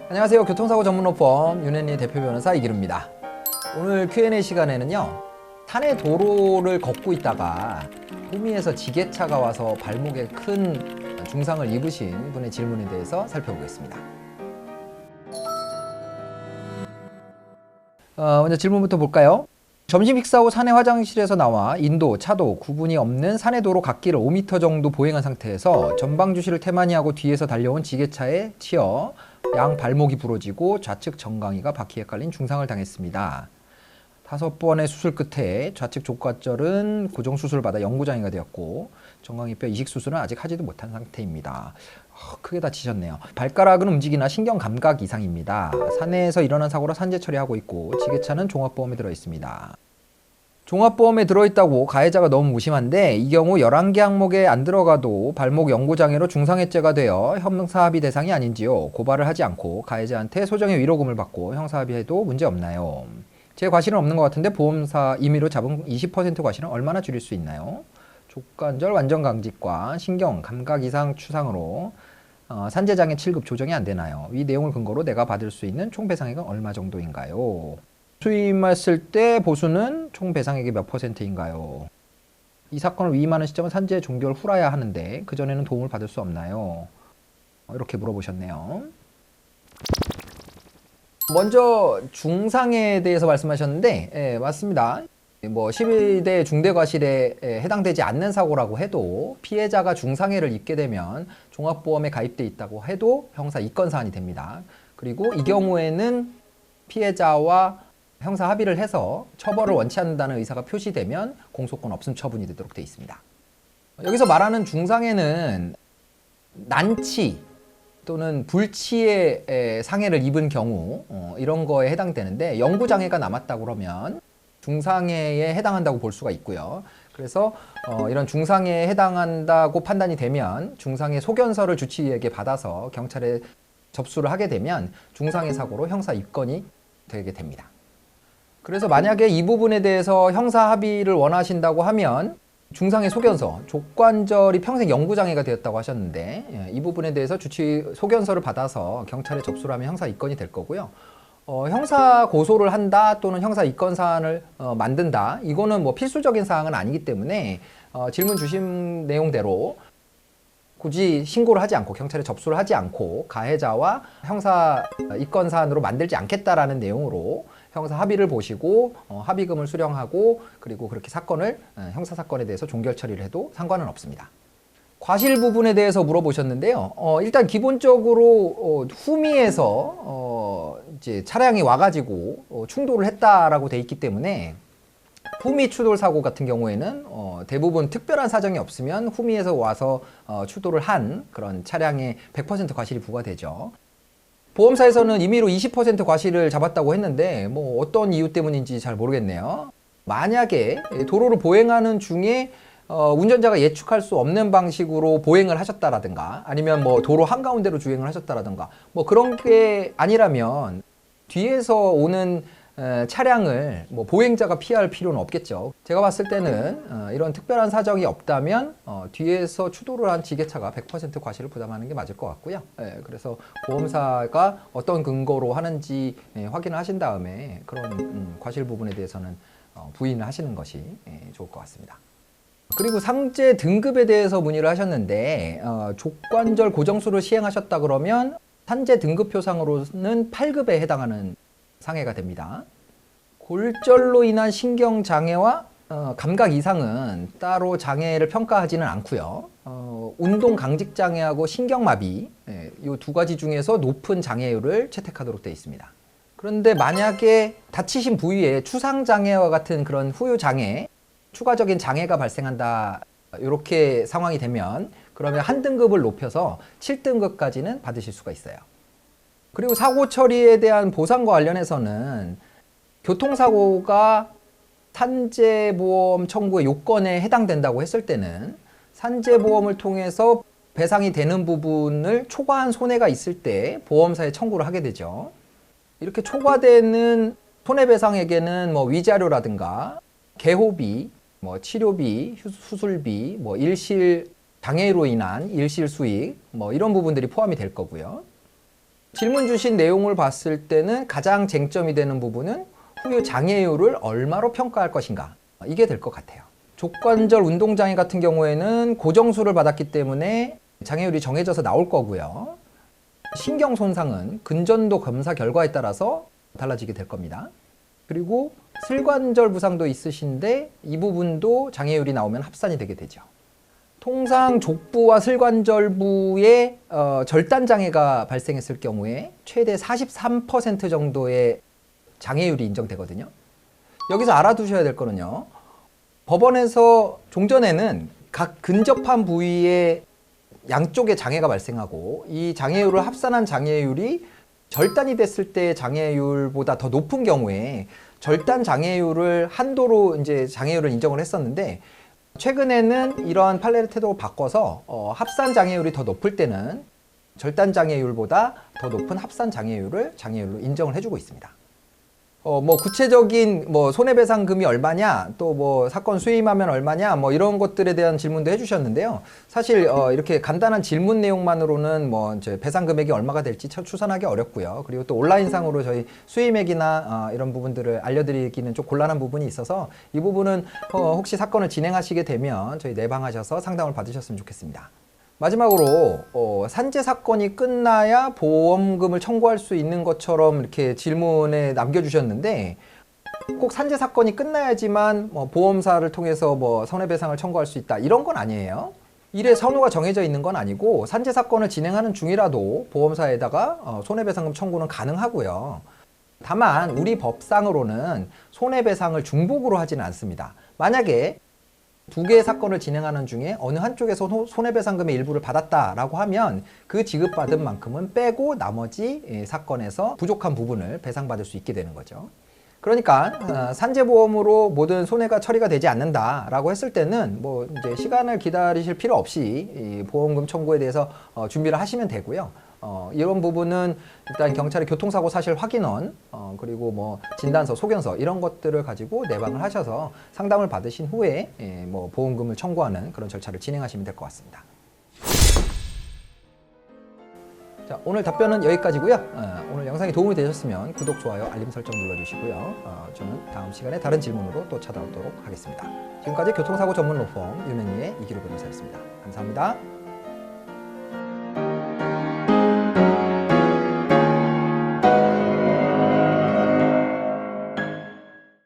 안녕하세요. 교통사고 전문로펌 윤현리 대표 변호사 이기루입니다. 오늘 Q&A 시간에는요, 산의 도로를 걷고 있다가 후미에서 지게차가 와서 발목에 큰 중상을 입으신 분의 질문에 대해서 살펴보겠습니다. 먼저 질문부터 볼까요? 점심 식사 후 사내 화장실에서 나와 인도, 차도 구분이 없는 산의 도로 갓길을 5m 정도 보행한 상태에서 전방 주시를 태만히하고 뒤에서 달려온 지게차에 치여 양 발목이 부러지고 좌측 정강이가 바퀴에 깔린 중상을 당했습니다. 5번의 수술 끝에 좌측 족관절은 고정 수술을 받아 영구장애가 되었고 정강이뼈 이식 수술은 아직 하지도 못한 상태입니다. 크게 다치셨네요. 발가락은 움직이나 신경 감각 이상입니다. 산내에서 일어난 사고로 산재 처리하고 있고 지게차는 종합보험에 들어 있습니다. 종합보험에 들어있다고 가해자가 너무 무심한데 이 경우 11개 항목에 안 들어가도 발목 영구장애로 중상해죄가 되어 형사합의 대상이 아닌지요. 고발을 하지 않고 가해자한테 소정의 위로금을 받고 형사합의해도 문제 없나요? 제 과실은 없는 것 같은데 보험사 임의로 잡은 20% 과실은 얼마나 줄일 수 있나요? 족관절 완전 강직과 신경 감각 이상 추상으로 산재장애 7급 조정이 안 되나요? 이 내용을 근거로 내가 받을 수 있는 총 배상액은 얼마 정도인가요? 수임했을 때 보수는 총 배상액의 몇 %인가요? 이 사건을 위임하는 시점은 산재 종결 후라야 하는데 그전에는 도움을 받을 수 없나요? 이렇게 물어보셨네요. 먼저 중상에 대해서 말씀하셨는데 예, 맞습니다. 12대 중대과실에 해당되지 않는 사고라고 해도 피해자가 중상해를 입게 되면 종합보험에 가입돼 있다고 해도 형사 이건 사안이 됩니다. 그리고 이 경우에는 피해자와 형사 합의를 해서 처벌을 원치 않는다는 의사가 표시되면 공소권 없음 처분이 되도록 되어 있습니다. 여기서 말하는 중상해는 난치 또는 불치의 상해를 입은 경우 이런 거에 해당되는데 영구장애가 남았다고 그러면 중상해에 해당한다고 볼 수가 있고요. 그래서 이런 중상해에 해당한다고 판단이 되면 중상해 소견서를 주치의에게 받아서 경찰에 접수를 하게 되면 중상해 사고로 형사 입건이 되게 됩니다. 그래서 만약에 이 부분에 대해서 형사 합의를 원하신다고 하면 중상해 소견서, 족관절이 평생 영구장애가 되었다고 하셨는데 이 부분에 대해서 주치의 소견서를 받아서 경찰에 접수를 하면 형사 입건이 될 거고요. 형사 고소를 한다 또는 형사 입건 사안을 만든다, 이거는 뭐 필수적인 사항은 아니기 때문에 질문 주신 내용대로 굳이 신고를 하지 않고 경찰에 접수를 하지 않고 가해자와 형사 입건 사안으로 만들지 않겠다라는 내용으로 형사 합의를 보시고 합의금을 수령하고 그리고 그렇게 사건을 형사 사건에 대해서 종결 처리를 해도 상관은 없습니다. 과실 부분에 대해서 물어보셨는데요. 일단 기본적으로 후미에서 이제 차량이 와가지고 충돌을 했다라고 돼 있기 때문에 후미 추돌 사고 같은 경우에는 대부분 특별한 사정이 없으면 후미에서 와서 추돌을 한 그런 차량에 100% 과실이 부과되죠. 보험사에서는 임의로 20% 과실을 잡았다고 했는데 뭐 어떤 이유 때문인지 잘 모르겠네요. 만약에 도로를 보행하는 중에 운전자가 예측할 수 없는 방식으로 보행을 하셨다라든가 아니면 뭐 도로 한가운데로 주행을 하셨다라든가 뭐 그런 게 아니라면 뒤에서 오는 차량을 뭐 보행자가 피할 필요는 없겠죠. 제가 봤을 때는 이런 특별한 사정이 없다면 뒤에서 추돌을 한 지게차가 100% 과실을 부담하는 게 맞을 것 같고요. 그래서 보험사가 어떤 근거로 하는지 확인을 하신 다음에 그런 과실 부분에 대해서는 부인을 하시는 것이 좋을 것 같습니다. 그리고 상재 등급에 대해서 문의를 하셨는데 족관절 고정술을 시행하셨다 그러면 산재 등급표상으로는 8급에 해당하는 상해가 됩니다. 골절로 인한 신경장애와 감각 이상은 따로 장애를 평가하지는 않고요. 운동 강직장애하고 신경마비 이 두 가지 중에서 높은 장애율을 채택하도록 되어 있습니다. 그런데 만약에 다치신 부위에 추상장애와 같은 그런 후유장애, 추가적인 장애가 발생한다 이렇게 상황이 되면 그러면 한 등급을 높여서 7등급까지는 받으실 수가 있어요. 그리고 사고 처리에 대한 보상과 관련해서는 교통사고가 산재보험 청구의 요건에 해당된다고 했을 때는 산재보험을 통해서 배상이 되는 부분을 초과한 손해가 있을 때 보험사에 청구를 하게 되죠. 이렇게 초과되는 손해배상액에는 뭐 위자료라든가 개호비, 뭐 치료비, 수술비, 뭐 일실 장애로 인한 일실 수익 뭐 이런 부분들이 포함이 될 거고요. 질문 주신 내용을 봤을 때는 가장 쟁점이 되는 부분은 후유 장애율을 얼마로 평가할 것인가, 이게 될 것 같아요. 족관절 운동장애 같은 경우에는 고정수를 받았기 때문에 장애율이 정해져서 나올 거고요. 신경 손상은 근전도 검사 결과에 따라서 달라지게 될 겁니다. 그리고 슬관절 부상도 있으신데 이 부분도 장애율이 나오면 합산이 되게 되죠. 통상 족부와 슬관절부에 절단 장애가 발생했을 경우에 최대 43% 정도의 장애율이 인정되거든요. 여기서 알아두셔야 될 거는요. 법원에서 종전에는 각 근접한 부위에 양쪽에 장애가 발생하고 이 장애율을 합산한 장애율이 절단이 됐을 때 장애율보다 더 높은 경우에 절단 장애율을 한도로 이제 장애율을 인정을 했었는데, 최근에는 이러한 판례를 태도를 바꿔서 합산 장애율이 더 높을 때는 절단 장애율보다 더 높은 합산 장애율을 장애율로 인정을 해주고 있습니다. 뭐 구체적인 뭐 손해배상금이 얼마냐, 또 뭐 사건 수임하면 얼마냐, 뭐 이런 것들에 대한 질문도 해주셨는데요. 사실 이렇게 간단한 질문 내용만으로는 뭐 이제 배상 금액이 얼마가 될지 추산하기 어렵고요. 그리고 또 온라인상으로 저희 수임액이나 이런 부분들을 알려드리기는 좀 곤란한 부분이 있어서 이 부분은 혹시 사건을 진행하시게 되면 저희 내방하셔서 상담을 받으셨으면 좋겠습니다. 마지막으로 산재 사건이 끝나야 보험금을 청구할 수 있는 것처럼 이렇게 질문에 남겨주셨는데, 꼭 산재 사건이 끝나야지만 뭐 보험사를 통해서 뭐 손해배상을 청구할 수 있다, 이런 건 아니에요. 일의 선호가 정해져 있는 건 아니고 산재 사건을 진행하는 중이라도 보험사에다가 손해배상금 청구는 가능하고요. 다만 우리 법상으로는 손해배상을 중복으로 하지는 않습니다. 만약에 두 개의 사건을 진행하는 중에 어느 한쪽에서 손해배상금의 일부를 받았다라고 하면 그 지급받은 만큼은 빼고 나머지 사건에서 부족한 부분을 배상받을 수 있게 되는 거죠. 그러니까 산재보험으로 모든 손해가 처리가 되지 않는다라고 했을 때는 뭐 이제 시간을 기다리실 필요 없이 이 보험금 청구에 대해서 준비를 하시면 되고요. 이런 부분은 일단 경찰의 교통사고 사실 확인원, 그리고 뭐 진단서, 소견서 이런 것들을 가지고 내방을 하셔서 상담을 받으신 후에 뭐 보험금을 청구하는 그런 절차를 진행하시면 될 것 같습니다. 자, 오늘 답변은 여기까지고요. 오늘 영상이 도움이 되셨으면 구독, 좋아요, 알림 설정 눌러주시고요. 저는 다음 시간에 다른 질문으로 또 찾아오도록 하겠습니다. 지금까지 교통사고 전문 로펌 유명희의 이기로 변호사였습니다. 감사합니다.